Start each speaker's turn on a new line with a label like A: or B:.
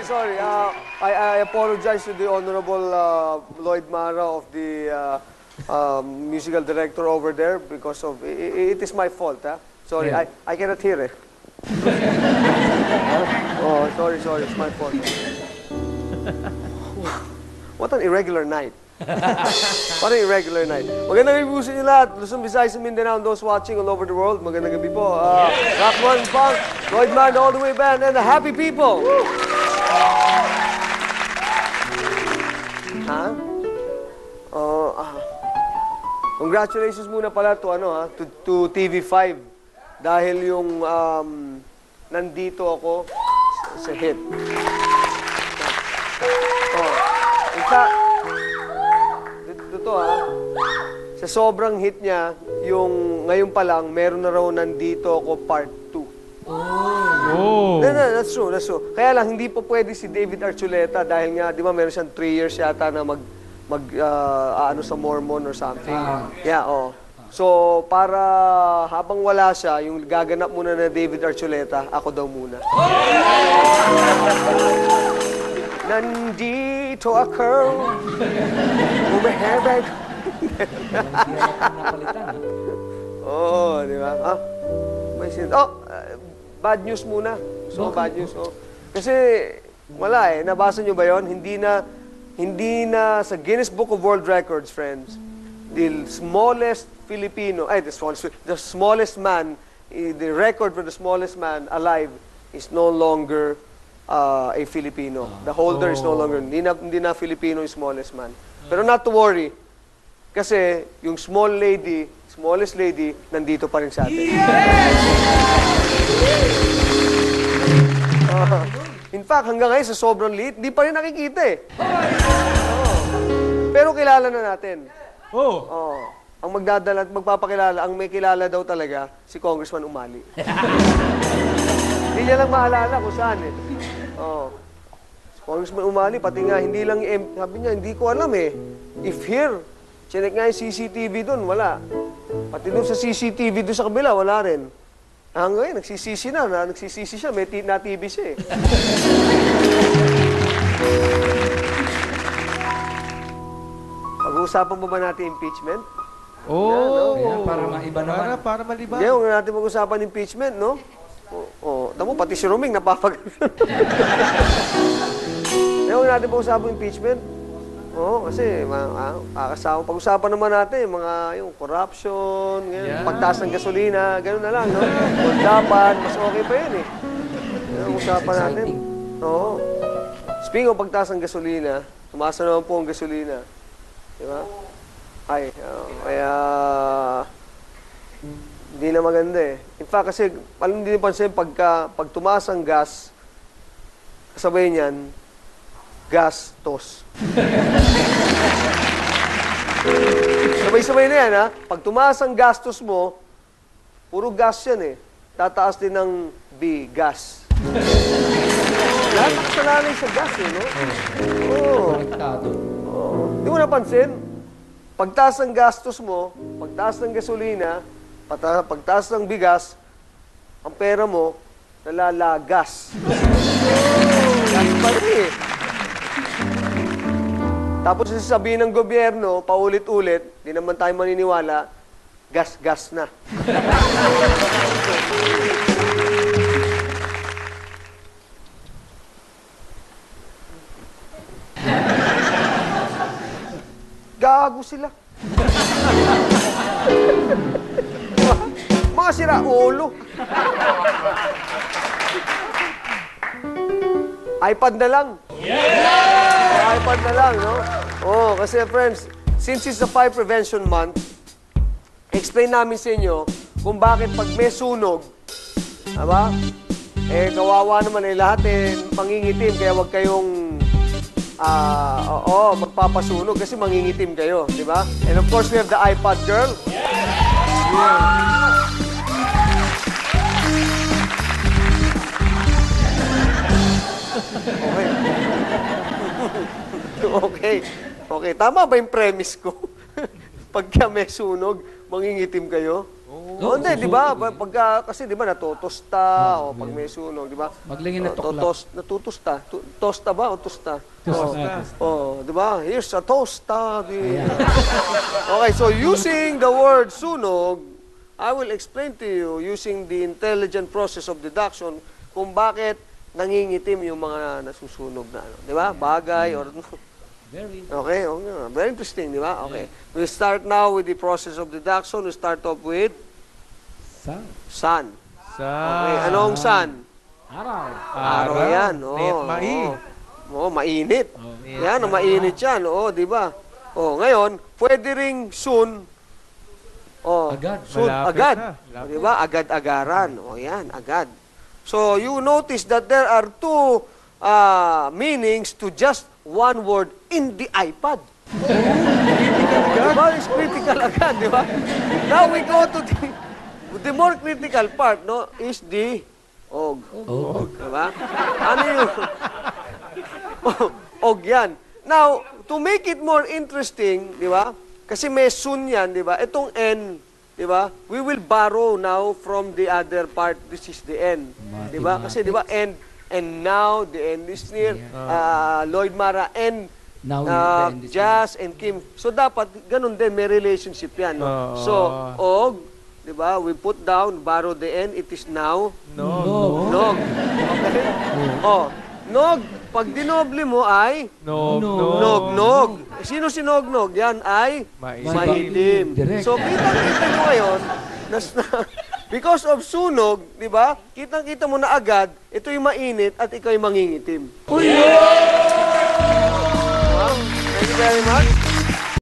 A: sorry. I apologize to the Honorable Lloyd Mara of the musical director over there because of it is my fault. Sorry, yeah. I cannot hear it. Oh, sorry, it's my fault. What an irregular night. What an irregular night. Magandang gabi po sa inyo lahat. Luzon, Visayas, and Mindanao, and those watching all over the world. Magandang gabi po. Rockman, Punk, Lloyd Man, All the Way Band, and the happy people. Congratulations muna pala to TV5 dahil yung nandito ako sa hit. Sa sobrang hit niya, yung ngayon pa lang, meron na raw nandito ako part 2. Oh. That's true. Kaya lang, hindi pa pwede si David Archuleta dahil nga, di ba, meron siyang 3 years yata na ano sa Mormon or something. Yeah, oh. So, para habang wala siya, yung gaganap muna na David Archuleta, ako daw muna. Nandito ako, umahebag. Oo, di ba? Bad news muna. So, bad news. Kasi, wala nabasa nyo ba yun? Hindi na sa Guinness Book of World Records, friends, the smallest Filipino, the smallest man, the record for the smallest man alive is no longer a Filipino. The holder is no longer, hindi na Filipino yung smallest man. Pero not to worry, kasi yung smallest lady, nandito pa rin sa atin. In fact, hanggang ngayon, sa sobrang liit, di pa rin nakikita eh. Pero kilala na natin. Ang magdadala at magpapakilala, ang may kilala daw talaga, si Congressman Umali. Hindi niya lang maalala kung saan eh. Si Congressman Umali, pati nga, hindi lang, sabi niya, hindi ko alam eh. If here, chinek nga yung CCTV doon, wala. Pati doon sa CCTV doon sa kabila, wala rin. Hanggang ngayon, nagsisisi siya, may na-TV siya eh. Pag-uusapan mo ba natin impeachment?
B: Para maiba naman.
A: Para maliban. Hindi, huwag natin mag-usapan impeachment, no? Tamo, pati si Roming napapag... Hindi, huwag natin mag-usapan impeachment. Kasi pag-usapan naman natin yung corruption, pagtaas ng gasolina, gano'n na lang, no? Dapat, mas okay pa yun eh. Pag-usapan natin. Speaking of pagtaas ng gasolina, tumaas na naman po ang gasolina. Diba? Kaya hindi na maganda eh. In fact, kasi alam din pansin, pag tumaas ang gas, kasabay niyan, gastos. Sabay-sabay na yan, ha? Pag tumaas ang gastos mo, puro gas yan eh. Tataas din ng gas. Lahat nakasalalay sa gas eh, no? Di mo napansin? Pagtaas ng gastos mo, pagtaas ng gasolina, pagtaas ng bigas, ang pera mo, nalalagas. Gas pa rin eh. Tapos sasabihin ng gobyerno, paulit-ulit, di naman tayo maniniwala, gas-gas na. Gago sila. Mga sira-ulo. iPad na lang. iPad na lang, no? Kasi friends, since it's the Fire Prevention Month, explain namin sa inyo kung bakit pag may sunog, diba? Kawawa naman lahat mangingitim, kaya wag kayong magpapasunog kasi mangingitim kayo, di ba? And of course, we have the iPad girl. Okay. Tama ba yung premise ko? Pagka may sunog, mangingitim kayo? O, hindi, di ba? Pagka, kasi di ba natutusta, o pag may sunog, di ba?
B: Maglingin na tuklap.
A: Natutusta. Tosta ba o tusta?
B: Tosta.
A: Oh, di ba? Here's a tosta. Okay, so using the word sunog, I will explain to you using the intelligent process of deduction kung bakit nangingitim yung mga nasusunog na ano. Di ba? Bagay or...
B: Very.
A: Okay, very interesting, di ba? Okay. We start now with the process of deduction. We start off with sun. Okay, anong sun?
B: Araw.
A: Araw yan. Oh, mainit. Yan, mainit yan. Oo, di ba? Oh, ngayon, pwede ring soon. Oh,
B: Agad.
A: soon, agad. Di ba? Agad-agaran. Oh, yan, agad. So, you notice that there are two meanings to just one word in the iPad. Diba? It's critical agad, di ba? Now we go to the more critical part, no, is the og. Diba? Ano yung og yan. Now, to make it more interesting, di ba? Kasi may soon yan, di ba? Itong N, di ba? We will borrow now from the other part. This is the N. Di ba? Kasi di ba, and now the end is near. Lloyd Mara and
B: Now the end is
A: Jazz and Kim. So dapat ganun din may relationship yan, no? So og, 'di ba? We put down, borrow the end, it is now. Nog. Okay? Oh, nog pag dinoble mo ay nog. Sino si nog? Yan ay maitim. So kita mo ngayon because of sunog, di ba? Kitang-kita mo na agad, ito yung mainit at ikaw yung mangingitim. Thank you very much.